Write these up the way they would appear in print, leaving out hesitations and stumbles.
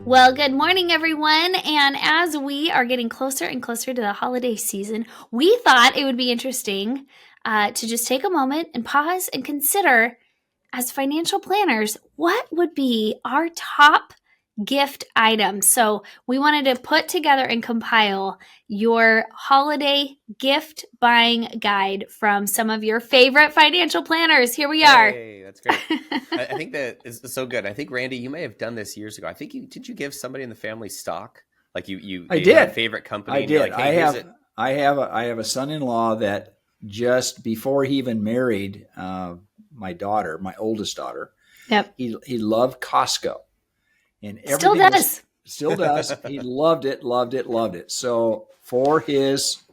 Well, good morning, everyone. And as we are getting closer and closer to the holiday season, we thought it would be interesting to just take a moment and pause and consider, as financial planners, what would be our top gift items. So we wanted to put together and compile your holiday gift buying guide from some of your favorite financial planners. Here we are. Hey, that's great. I think that is so good. I think, Randy, you may have done this years ago. I think did you give somebody in the family stock? Like I did. Had a favorite company. I and you're did. like, hey, I have a son-in-law that just before he even married my daughter, my oldest daughter, Yep. he loved Costco. And Still does. Still does. He loved it. So for his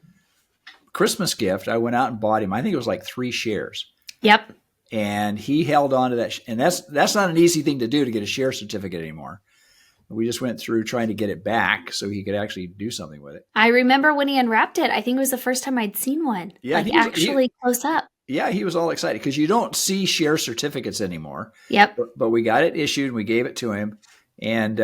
Christmas gift, I went out and bought him, I think it was like 3 shares. Yep. And he held on to that. And that's not an easy thing to do, to get a share certificate anymore. We just went through trying to get it back so he could actually do something with it. I remember when he unwrapped it. I think it was the first time I'd seen one. Yeah, actually close up. Yeah, he was all excited because you don't see share certificates anymore. Yep. But we got it issued and we gave it to him. And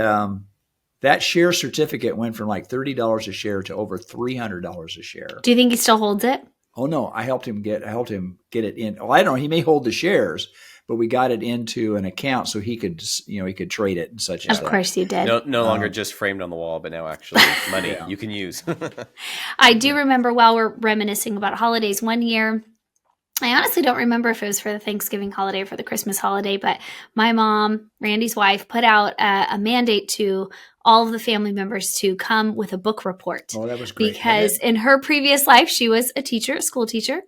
that share certificate went from like $30 a share to over $300 a share. Do you think he still holds it? Oh no, I helped him get it in. Well, I don't know. He may hold the shares, but we got it into an account so he could trade it and such. Of course you did. No longer just framed on the wall, but now actually money you can use. I do remember, while we're reminiscing about holidays, one year, I honestly don't remember if it was for the Thanksgiving holiday or for the Christmas holiday, but my mom, Randy's wife, put out a mandate to all of the family members to come with a book report. Oh, that was great. Because in her previous life, she was a school teacher,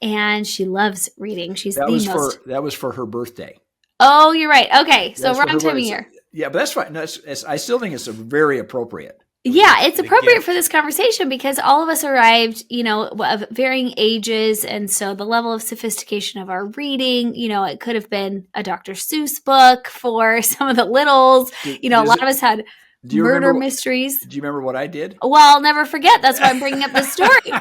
and she loves reading. That was for her birthday. Oh, you're right. Okay, so wrong time of year. Yeah, but that's fine. No, I still think it's very appropriate. Yeah, it's appropriate for this conversation because all of us arrived, of varying ages. And so the level of sophistication of our reading, it could have been a Dr. Seuss book for some of the littles. A lot of us had murder mysteries. Do you remember what I did? Well, I'll never forget. That's why I'm bringing up this story.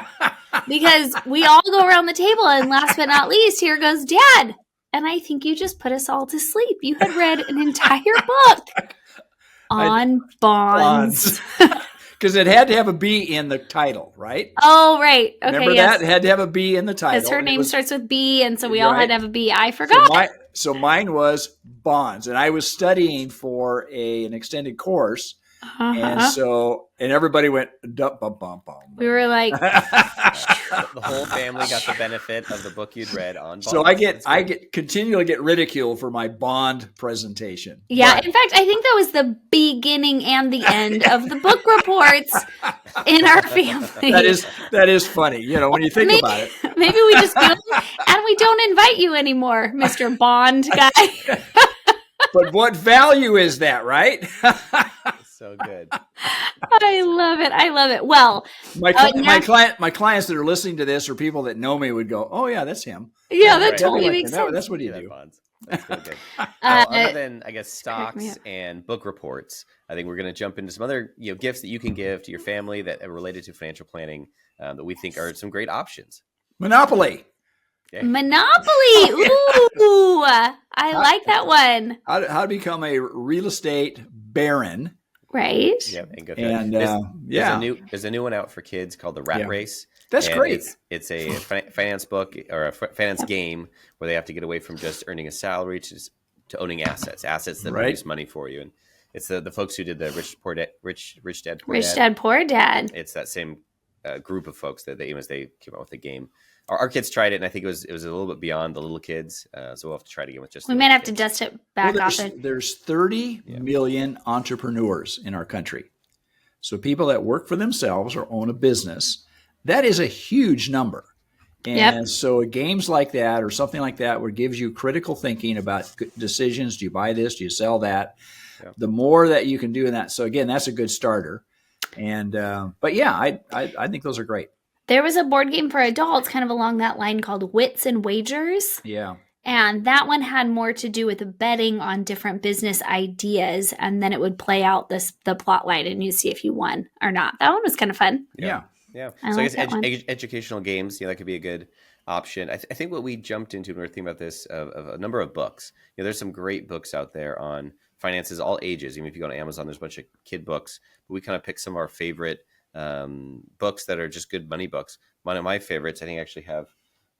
Because we all go around the table, and last but not least, here goes Dad. And I think you just put us all to sleep. You had read an entire book on bonds. Because it had to have a B in the title, right? Oh, right. Okay, remember that? It had to have a B in the title. Because her name starts with B, and so we all had to have a B. I forgot. So mine was bonds, and I was studying for an extended course. And everybody went bum, bum, bum. We were like, the whole family got the benefit of the book you'd read on bonds. So I continually get ridiculed for my bond presentation. Yeah, in fact, I think that was the beginning and the end of the book reports in our family. That is funny, when you think about it. Maybe we just go and we don't invite you anymore, Mr. Bond guy. But what value is that, right? So good. I love it. Well, my clients that are listening to this, or people that know me, would go, "Oh yeah, that's him." Yeah, that totally makes sense. That's what you do. That's really good. Other than, I guess, stocks and book reports, I think we're going to jump into some other gifts that you can give to your family that are related to financial planning that we think are some great options. Monopoly. Yeah. Monopoly. Ooh, I like that one. How to become a real estate baron. Right. Yeah, and there's a new one out for kids called the Rat Race. That's great. It's a finance book or a finance game where they have to get away from just earning a salary to owning assets that produce money for you. And it's the folks who did the Rich Dad Poor Dad. It's that same group of folks that they came out with the game. Our kids tried it, and I think it was a little bit beyond the little kids. So we'll have to try it again with just. We might have to dust it back off it. There's 30 million entrepreneurs in our country. So people that work for themselves or own a business, that is a huge number. And so games like that or something like that, where it gives you critical thinking about decisions. Do you buy this? Do you sell that? Yep. The more that you can do in that. So again, that's a good starter. And but yeah, I think those are great. There was a board game for adults kind of along that line called Wits and Wagers. Yeah. And that one had more to do with betting on different business ideas. And then it would play out the plot line and you see if you won or not. That one was kind of fun. Yeah. So I guess educational games, that could be a good option. I think what we jumped into when we were thinking about this of a number of books. There's some great books out there on finances, all ages. Even if you go on Amazon, there's a bunch of kid books. But we kind of pick some of our favorite books that are just good money books. One of my favorites, I think I actually have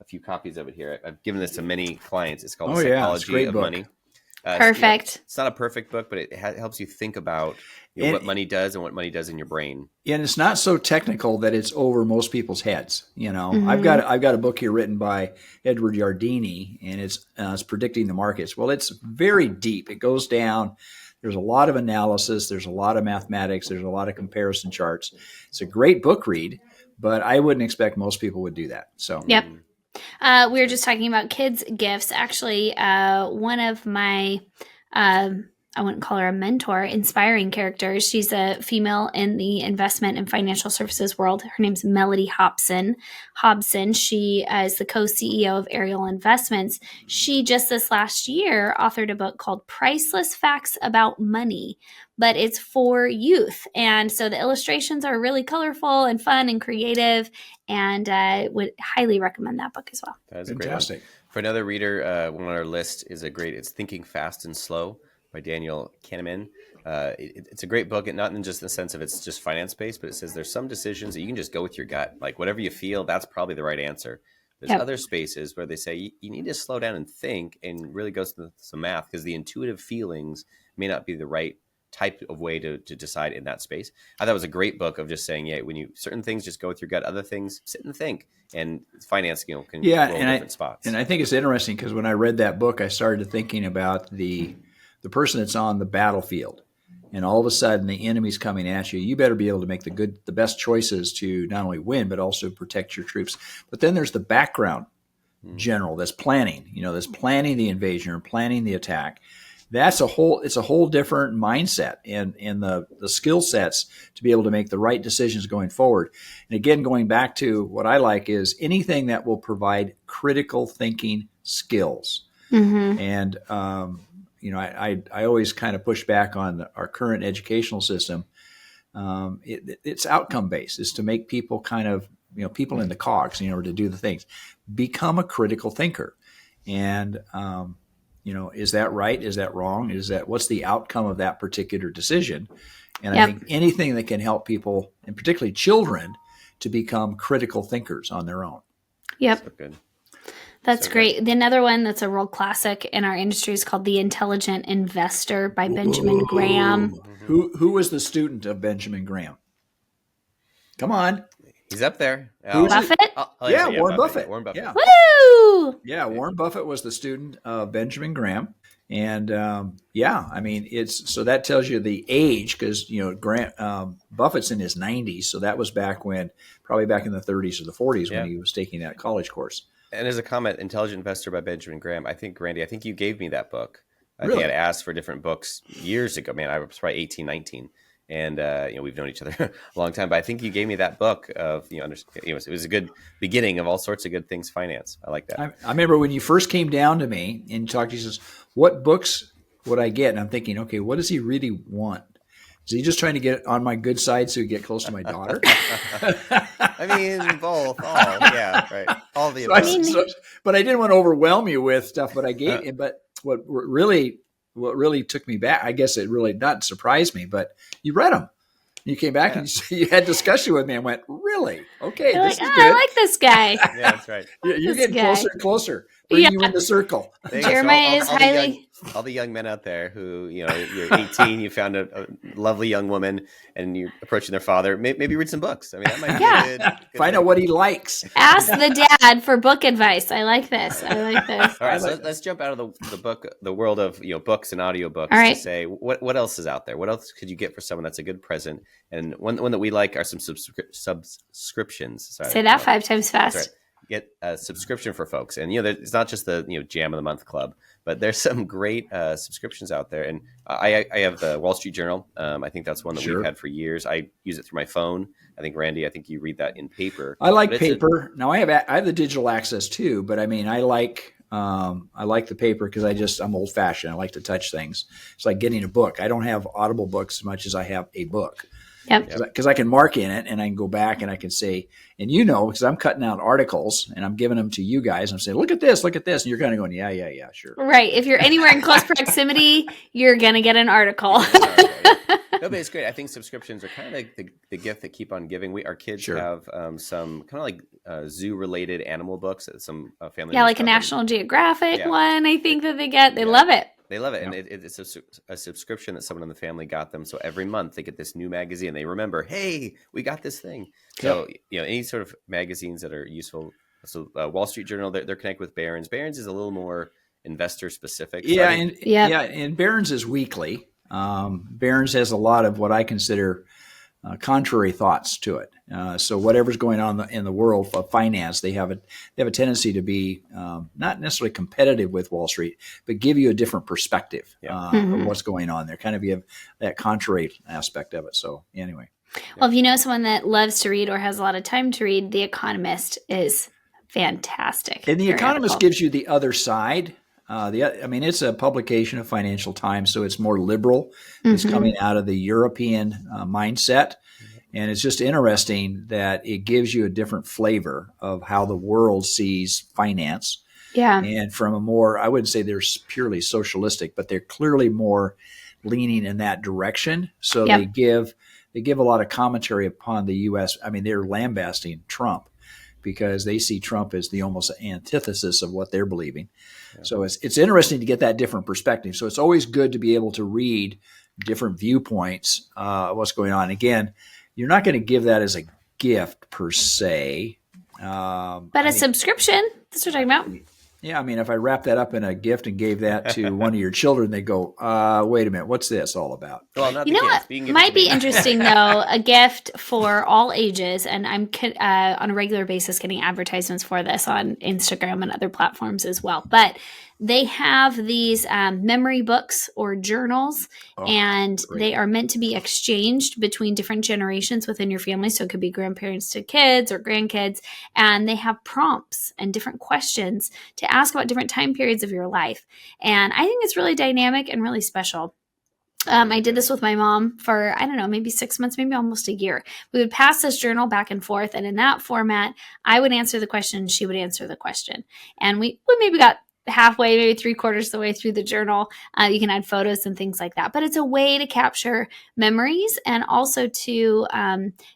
a few copies of it here. I've given this to many clients. It's called The Psychology of Money. Perfect. It's not a perfect book, but it helps you think about what money does and what money does in your brain. And it's not so technical that it's over most people's heads. I've got a book here written by Edward Yardeni, and it's predicting the markets. Well, it's very deep. It goes down. There's a lot of analysis. There's a lot of mathematics. There's a lot of comparison charts. It's a great book read, but I wouldn't expect most people would do that. So, yep. We were just talking about kids' gifts. Actually, one of my, I wouldn't call her a mentor, inspiring characters. She's a female in the investment and financial services world. Her name's Melody Hobson. She is the co-CEO of Ariel Investments. She just this last year authored a book called Priceless Facts About Money, but it's for youth. And so the illustrations are really colorful and fun and creative, and would highly recommend that book as well. That is fantastic. For another reader, one on our list is it's Thinking Fast and Slow by Daniel Kahneman. It's a great book, and not in just the sense of it's just finance-based, but it says there's some decisions that you can just go with your gut. Like whatever you feel, that's probably the right answer. There's other spaces where they say you need to slow down and think and really go through some math, because the intuitive feelings may not be the right type of way to decide in that space. I thought it was a great book of just saying, when you certain things just go with your gut, other things sit and think. And finance, can roll different spots. And I think it's interesting because when I read that book, I started thinking about the person that's on the battlefield, and all of a sudden the enemy's coming at you. You better be able to make the best choices to not only win, but also protect your troops. But then there's the background general that's planning, that's planning the invasion or planning the attack. It's a whole different mindset and the skill sets to be able to make the right decisions going forward. And again, going back to what I like is anything that will provide critical thinking skills. Mm-hmm. And, I always kind of push back on our current educational system. It's outcome based. It's to make people kind of, people in the cogs, to do the things. Become a critical thinker. And, is that right? Is that wrong? What's the outcome of that particular decision? And I think anything that can help people, and particularly children, to become critical thinkers on their own. Yep. So good. That's great. Another one that's a real classic in our industry is called The Intelligent Investor by Benjamin Graham. Who was the student of Benjamin Graham? Come on. He's up there. Buffett? Warren Buffett. Warren Buffett. Yeah. Woo! Yeah, Warren Buffett was the student of Benjamin Graham. And so that tells you the age, because Buffett's in his 90s, so that was probably back in the 30s or the 40s when he was taking that college course. And as a comment, Intelligent Investor by Benjamin Graham, Randy, I think you gave me that book. Really? I think I'd asked for different books years ago. Man, I was probably 18, 19. And, we've known each other a long time. But I think you gave me that book of, it was a good beginning of all sorts of good things finance. I like that. I remember when you first came down to me and talked to you, says, what books would I get? And I'm thinking, okay, what does he really want? Is he just trying to get on my good side so he get close to my daughter? I mean, both. All. Yeah, right. All the above. But I didn't want to overwhelm you with stuff, but I gave him. But what really took me back, I guess it really not surprised me, but you read them. You came back and you had discussion with me and went, really? Okay, you're this is good. I like this guy. Yeah, that's right. You're getting closer and closer. Bring you in the circle. Jeremiah is highly... All the young men out there who, you're 18, you found a lovely young woman and you're approaching their father, maybe read some books. I mean, that might be good. Find out what he likes. Ask the dad for book advice. I like this. All right, so let's jump out of the world of books and audiobooks to say what else is out there? What else could you get for someone that's a good present? And one that we like are some subscriptions. Sorry, say that 5 times fast. Right. Get a subscription for folks, and it's not just the Jam of the Month Club, but there's some great subscriptions out there. And I have the Wall Street Journal. I think that's one that we've had for years. I use it through my phone. I think Randy, you read that in paper. I like paper. Now I have the digital access too, but I mean I like the paper because I'm old fashioned. I like to touch things. It's like getting a book. I don't have Audible books as much as I have a book. Yep. Because I can mark in it and I can go back and I can say, and because I'm cutting out articles and I'm giving them to you guys. I'm saying, look at this. And you're kind of going, yeah, sure. Right. If you're anywhere in close proximity, you're going to get an article. No, but it's great. I think subscriptions are kind of like the gift that keep on giving. Our kids have some kind of like zoo-related animal books that some family. Yeah, like a National Geographic one, I think that they get. They love it. They love it. And it's a subscription that someone in the family got them. So every month they get this new magazine. They remember, hey, we got this thing. So, any sort of magazines that are useful. So Wall Street Journal, they're connected with Barron's. Barron's is a little more investor specific. So and Barron's is weekly. Barron's has a lot of what I consider contrary thoughts to it. So whatever's going on in the world of finance, they have a tendency to be not necessarily competitive with Wall Street, but give you a different perspective of what's going on there. Kind of you have that contrary aspect of it. So anyway. Well, if you know someone that loves to read or has a lot of time to read, The Economist is fantastic. And The Economist gives you the other side. It's a publication of Financial Times, so it's more liberal. It's coming out of the European mindset. And it's just interesting that it gives you a different flavor of how the world sees finance. Yeah. And from a more, I wouldn't say they're purely socialistic, but they're clearly more leaning in that direction. So they give a lot of commentary upon the U.S. I mean, they're lambasting Trump because they see Trump as the almost antithesis of what they're believing. Yeah. So it's interesting to get that different perspective. So it's always good to be able to read different viewpoints of what's going on. Again, you're not going to give that as a gift per se. But a subscription, that's what I'm talking about. Yeah, I mean, if I wrap that up in a gift and gave that to one of your children, they go, wait a minute, what's this all about? Well, not you know what might be interesting, though, a gift for all ages, and I'm on a regular basis getting advertisements for this on Instagram and other platforms as well, but they have these memory books or journals, and they are meant to be exchanged between different generations within your family. So it could be grandparents to kids or grandkids. And they have prompts and different questions to ask about different time periods of your life. And I think it's really dynamic and really special. I did this with my mom for, I don't know, maybe 6 months, maybe almost a year. We would pass this journal back and forth. And in that format, I would answer the question, she would answer the question. And we maybe got halfway, maybe 3/4 of the way through the journal. You can add photos and things like that. But it's a way to capture memories and also to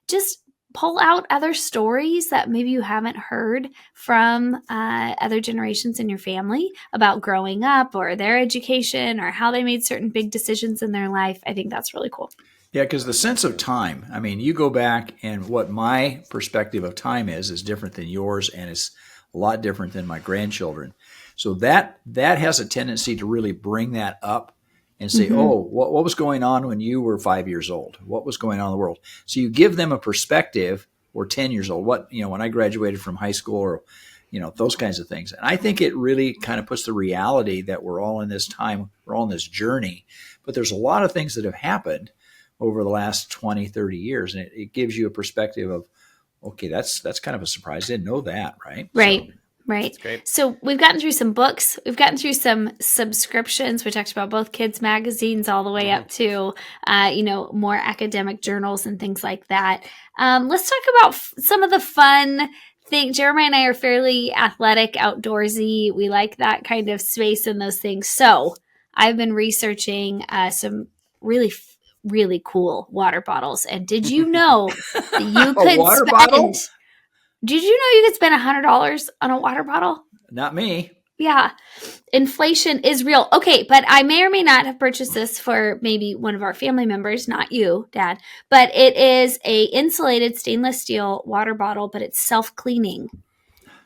just pull out other stories that maybe you haven't heard from other generations in your family about growing up or their education or how they made certain big decisions in their life. I think that's really cool. Yeah, because the sense of time, I mean, you go back and what my perspective of time is different than yours, and it's a lot different than my grandchildren. So that has a tendency to really bring that up and say, what was going on when you were 5 years old? What was going on in the world? So you give them a perspective, or 10 years old, when I graduated from high school, or, those kinds of things. And I think it really kind of puts the reality that we're all in this time, we're all in this journey, but there's a lot of things that have happened over the last 20, 30 years. And it gives you a perspective of, okay, that's kind of a surprise. I didn't know that, right? Right. So, right. So we've gotten through some books. We've gotten through some subscriptions. We talked about both kids' magazines all the way up to, more academic journals and things like that. Let's talk about some of the fun things. Jeremiah and I are fairly athletic, outdoorsy. We like that kind of space and those things. So I've been researching some really cool water bottles. And did you know that you could bottle? Did you know you could spend $100 on a water bottle? Not me. Yeah. Inflation is real. Okay, but I may or may not have purchased this for maybe one of our family members, not you, Dad. But it is a insulated stainless steel water bottle, but it's self-cleaning.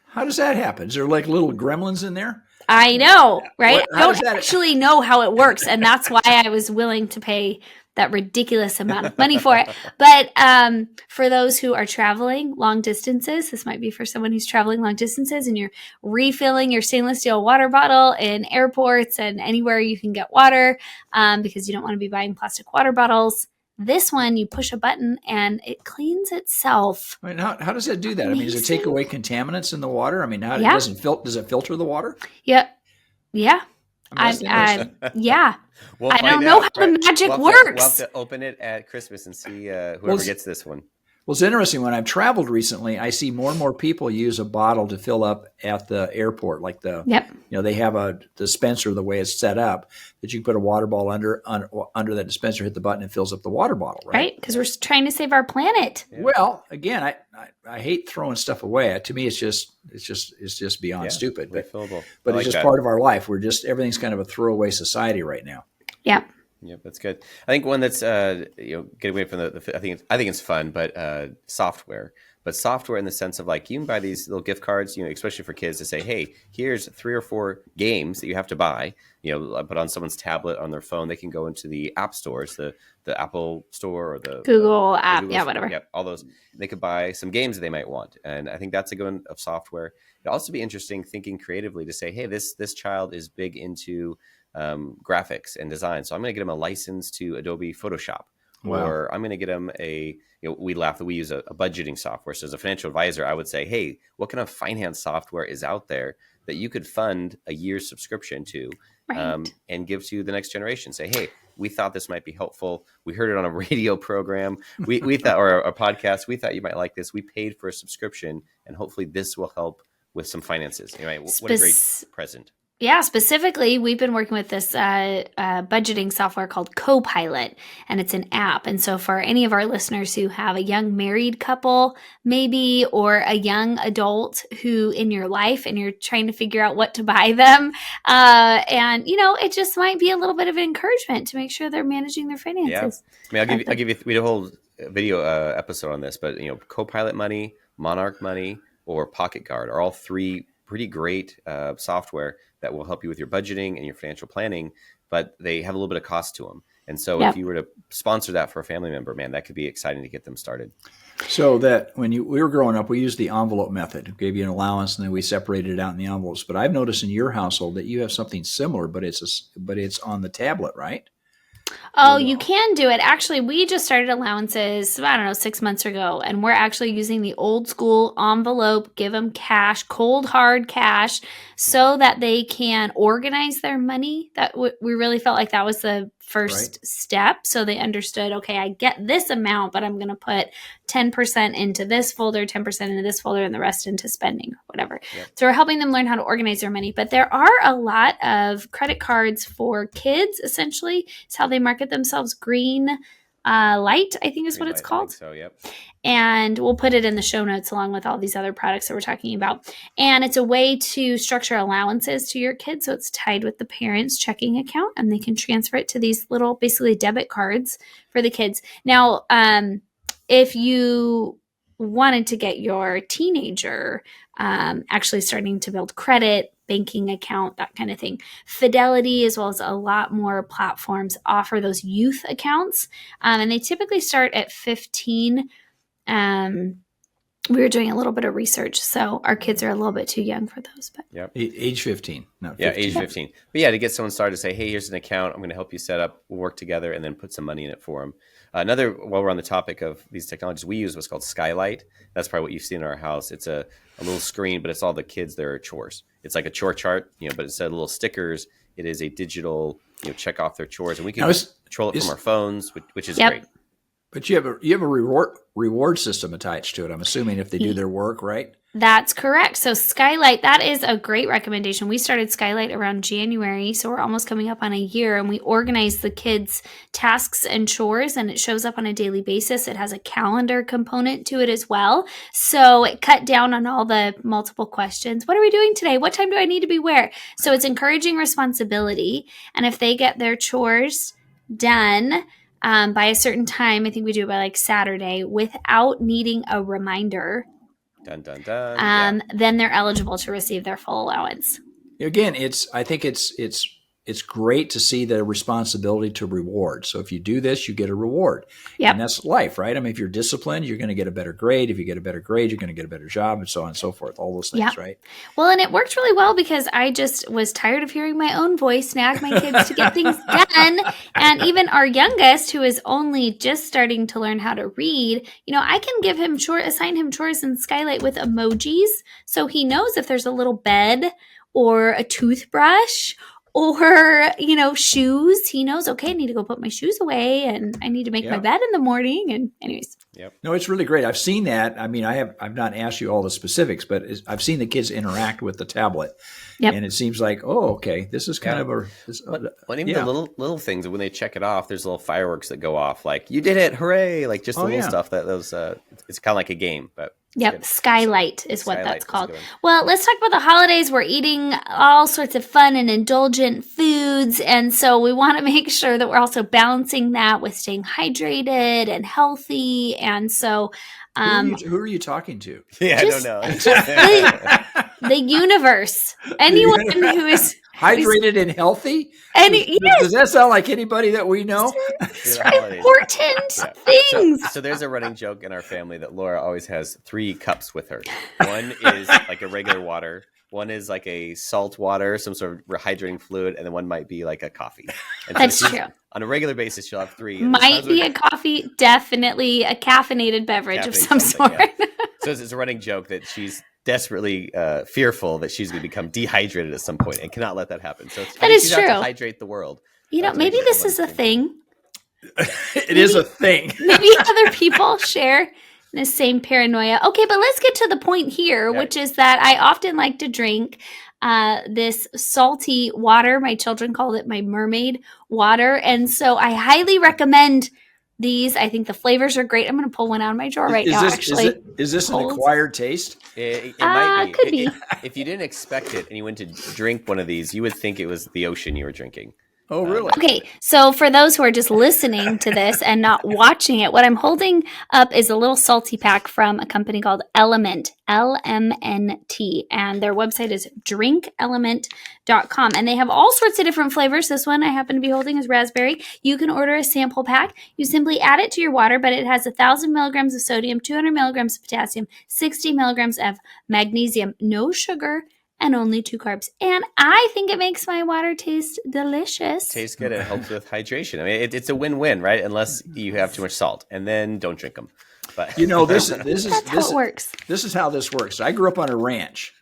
How does that happen? Is there like little gremlins in there? I know, right? I don't actually know how it works, and that's why I was willing to pay that ridiculous amount of money for it. But for those who are traveling long distances, this might be for someone who's traveling long distances and you're refilling your stainless steel water bottle in airports and anywhere you can get water because you don't want to be buying plastic water bottles. This one, you push a button and it cleans itself. I mean, how does it do that? Amazing. I mean, does it take away contaminants in the water? I mean, does it filter the water? Yeah. Yeah. We'll I find don't know out, how the right? magic We'll works. have to open it at Christmas and see whoever gets this one. Well, it's interesting. When I've traveled recently, I see more and more people use a bottle to fill up at the airport. Like they have a dispenser the way it's set up that you can put a water bottle under that dispenser, hit the button, and fills up the water bottle. Right, because we're trying to save our planet. Yeah. Well, again, I hate throwing stuff away. To me, it's just beyond stupid. But it's just part of our life. Everything's kind of a throwaway society right now. Yeah. Yep, that's good. I think one that's get away from I think it's fun, but software. But software in the sense of like you can buy these little gift cards, especially for kids to say, hey, here's 3 or 4 games that you have to buy. Put on someone's tablet, on their phone. They can go into the app stores, the Apple Store or the Google app, Google Store. whatever. Yeah, all those. They could buy some games that they might want, and I think that's a good one of software. It'd also be interesting thinking creatively to say, hey, this child is big into graphics and design. So I'm going to get them a license to Adobe Photoshop, or I'm going to get them we laugh that we use a budgeting software. So as a financial advisor, I would say, hey, what kind of finance software is out there that you could fund a year's subscription to and give to the next generation? Say, hey, we thought this might be helpful. We heard it on a radio program. We thought, or a podcast, we thought you might like this. We paid for a subscription, and hopefully this will help with some finances. Anyway, what a great present. Yeah, specifically, we've been working with this budgeting software called Copilot, and it's an app. And so for any of our listeners who have a young married couple, maybe, or a young adult who in your life and you're trying to figure out what to buy them, and it just might be a little bit of an encouragement to make sure they're managing their finances. Yeah, I mean, I'll give you we had a whole video episode on this, but Copilot Money, Monarch Money, or Pocket Guard are all 3 pretty great software that will help you with your budgeting and your financial planning, but they have a little bit of cost to them. And so if you were to sponsor that for a family member, man, that could be exciting to get them started. So that when we were growing up, we used the envelope method. We gave you an allowance and then we separated it out in the envelopes. But I've noticed in your household that you have something similar, but it's on the tablet, right? Oh, you can do it. Actually, we just started allowances, 6 months ago, and we're actually using the old school envelope, give them cash, cold, hard cash, so that they can organize their money. That we really felt like that was the first step. So they understood, okay, I get this amount, but I'm going to put 10% into this folder, 10% into this folder, and the rest into spending, whatever. Yep. So we're helping them learn how to organize their money. But there are a lot of credit cards for kids, essentially. It's how they market themselves. Green Light, I think is what it's called. So, yep. And we'll put it in the show notes along with all these other products that we're talking about. And it's a way to structure allowances to your kids. So it's tied with the parents' checking account, and they can transfer it to these little, basically debit cards for the kids. Now, if you wanted to get your teenager actually starting to build credit, banking account, that kind of thing, Fidelity, as well as a lot more platforms, offer those youth accounts. And they typically start at 15. We were doing a little bit of research, so our kids are a little bit too young for those. But age 15. Age 15. But to get someone started to say, hey, here's an account. I'm going to help you set up. We'll work together and then put some money in it for them. Another, while we're on the topic of these technologies, we use what's called Skylight. That's probably what you've seen in our house. It's a little screen, but it's all the kids, their chores. It's like a chore chart, but instead of little stickers, it is a digital, check off their chores. And we can control it from our phones, which is great. But you have a reward system attached to it, I'm assuming, if they do their work, right? That's correct. So Skylight, that is a great recommendation. We started Skylight around January, so we're almost coming up on a year, and we organize the kids' tasks and chores, and it shows up on a daily basis. It has a calendar component to it as well. So it cut down on all the multiple questions. What are we doing today? What time do I need to be where? So it's encouraging responsibility, and if they get their chores done by a certain time, I think we do it by like Saturday, without needing a reminder, dun, dun, dun. Then they're eligible to receive their full allowance. Again, I think it's great to see the responsibility to reward. So if you do this, you get a reward. Yep. And that's life, right? I mean, if you're disciplined, you're going to get a better grade. If you get a better grade, you're going to get a better job, and so on and so forth. All those things, right? Well, and it worked really well because I just was tired of hearing my own voice nag my kids to get things done. And even our youngest, who is only just starting to learn how to read, I can give him assign him chores in Skylight with emojis. So he knows if there's a little bed or a toothbrush Or, shoes. He knows, okay, I need to go put my shoes away and I need to make my bed in the morning. And anyways. Yep. No, it's really great. I've seen that. I mean, I've not asked you all the specifics, but I've seen the kids interact with the tablet. Yep. And it seems like, okay, this is kind of even the little things, when they check it off, there's little fireworks that go off, like, you did it, hooray, like just the little stuff that those, it's kind of like a game, but. Yep, Skylight is what that's called. Well, let's talk about the holidays. We're eating all sorts of fun and indulgent foods, and so we want to make sure that we're also balancing that with staying hydrated and healthy. And so, who are you talking to? Yeah, I don't know. The universe. Anyone who is hydrated and healthy? Does that sound like anybody that we know? It's important things. So there's a running joke in our family that Laura always has 3 cups with her. One is like a regular water. One is like a salt water, some sort of hydrating fluid, and then one might be like a coffee. And that's true. On a regular basis, she'll have 3. Might be a coffee, definitely a caffeinated beverage of some sort. Yeah. So it's a running joke that she's desperately fearful that she's going to become dehydrated at some point and cannot let that happen. So that is true. To hydrate the world. Maybe this is a thing. It is a thing. Maybe other people share the same paranoia. Okay, but let's get to the point here, which is that I often like to drink this salty water. My children called it my mermaid water. And so I highly recommend these. I think the flavors are great. I'm going to pull one out of my drawer now, actually. Is this an acquired taste? It might be. Could be. If you didn't expect it and you went to drink one of these, you would think it was the ocean you were drinking. Oh, really? Okay, so for those who are just listening to this and not watching it, what I'm holding up is a little salty pack from a company called Element, LMNT, and their website is drinkelement.com, and they have all sorts of different flavors. This one I happen to be holding is raspberry. You can order a sample pack. You simply add it to your water, but it has 1,000 milligrams of sodium, 200 milligrams of potassium, 60 milligrams of magnesium, no sugar, and only 2 carbs. And I think it makes my water taste delicious. Tastes good. It helps with hydration. I mean, it's a win-win, right? Unless you have too much salt, and then don't drink them. But this is how it works. This is how this works. I grew up on a ranch,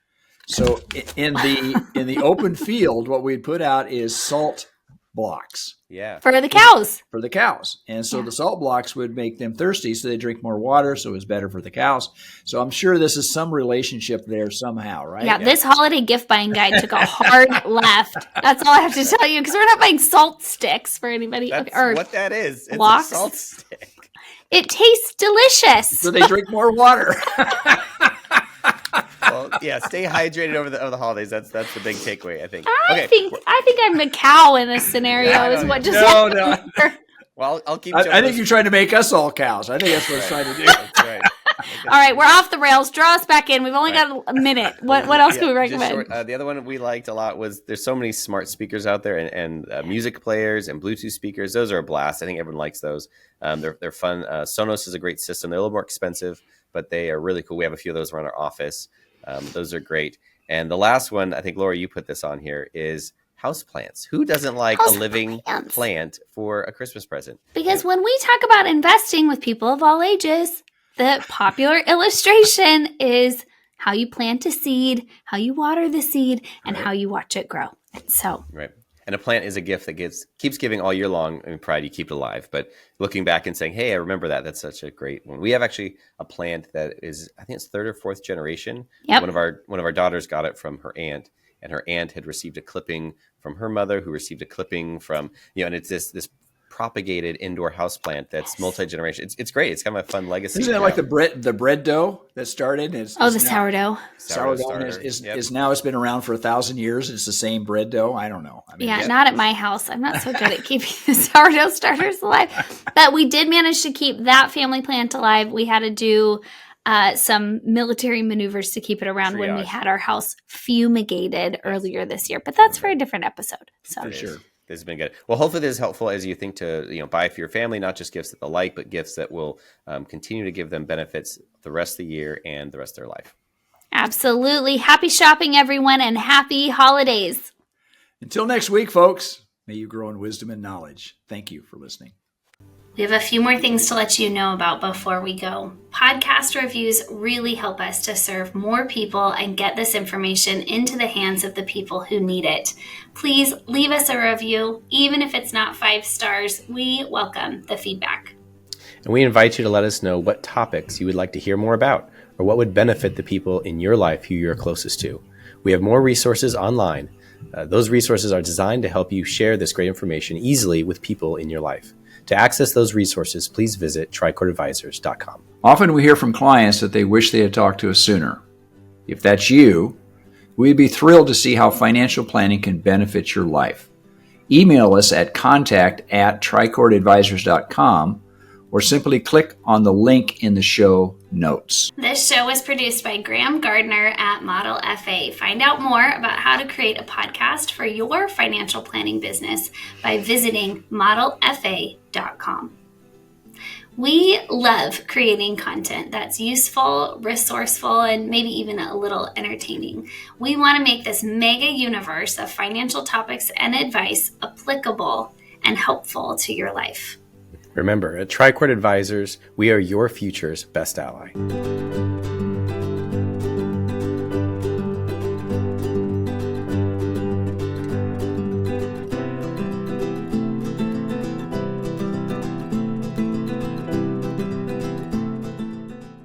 so in the open field, what we'd put out is salt blocks. Yeah, for the cows. And so the salt blocks would make them thirsty, so they drink more water, so it was better for the cows. So I'm sure this is some relationship there somehow, right? Yeah, this holiday gift buying guide took a hard left. That's all I have to tell you, because we're not buying salt sticks for anybody. That's what that is. It's blocks. A salt stick. It tastes delicious. So they drink more water. Well, yeah, stay hydrated over the holidays. That's the big takeaway, I think. I think I'm the cow in this scenario. Happened. No. Well, I'll keep. I think you're trying to make us all cows. I think that's what it's trying to do. That's right. All right, we're off the rails. Draw us back in. We've only got a minute. What else can we recommend? The other one we liked a lot was there's so many smart speakers out there and music players and Bluetooth speakers. Those are a blast. I think everyone likes those. They're fun. Sonos is a great system. They're a little more expensive, but they are really cool. We have a few of those around our office. Those are great. And the last one, I think, Laura, you put this on here, is houseplants. Who doesn't like a living plant for a Christmas present? Because when we talk about investing with people of all ages, the popular illustration is how you plant a seed, how you water the seed, and how you watch it grow. Right. And a plant is a gift that keeps giving all year long. I mean, provided you keep it alive. But looking back and saying, hey, I remember that. That's such a great one. We have actually a plant that is, I think it's 3rd or 4th generation. Yep. One of our daughters got it from her aunt, and her aunt had received a clipping from her mother, who received a clipping from, and it's this propagated indoor houseplant that's multi-generation. It's great. It's kind of a fun legacy. Isn't it like the bread dough that started? The sourdough. Sourdough is now, it's been around for 1,000 years. It's the same bread dough. I don't know. Not at my house. I'm not so good at keeping the sourdough starters alive. But we did manage to keep that family plant alive. We had to do some military maneuvers to keep it around when we had our house fumigated earlier this year. But that's for a different episode. So for sure. This has been good. Well, hopefully this is helpful as you think to buy for your family, not just gifts that they like, but gifts that will continue to give them benefits the rest of the year and the rest of their life. Absolutely. Happy shopping, everyone, and happy holidays. Until next week, folks, may you grow in wisdom and knowledge. Thank you for listening. We have a few more things to let you know about before we go. Podcast reviews really help us to serve more people and get this information into the hands of the people who need it. Please leave us a review. Even if it's not 5 stars, we welcome the feedback. And we invite you to let us know what topics you would like to hear more about, or what would benefit the people in your life who you're closest to. We have more resources online. Those resources are designed to help you share this great information easily with people in your life. To access those resources, please visit trichordadvisors.com. Often we hear from clients that they wish they had talked to us sooner. If that's you, we'd be thrilled to see how financial planning can benefit your life. Email us at contact@trichordadvisors.com or simply click on the link in the show notes. This show was produced by Graham Gardner at Model FA. Find out more about how to create a podcast for your financial planning business by visiting modelfa.com. We love creating content that's useful, resourceful, and maybe even a little entertaining. We want to make this mega universe of financial topics and advice applicable and helpful to your life. Remember, at Trichord Advisors, we are your future's best ally.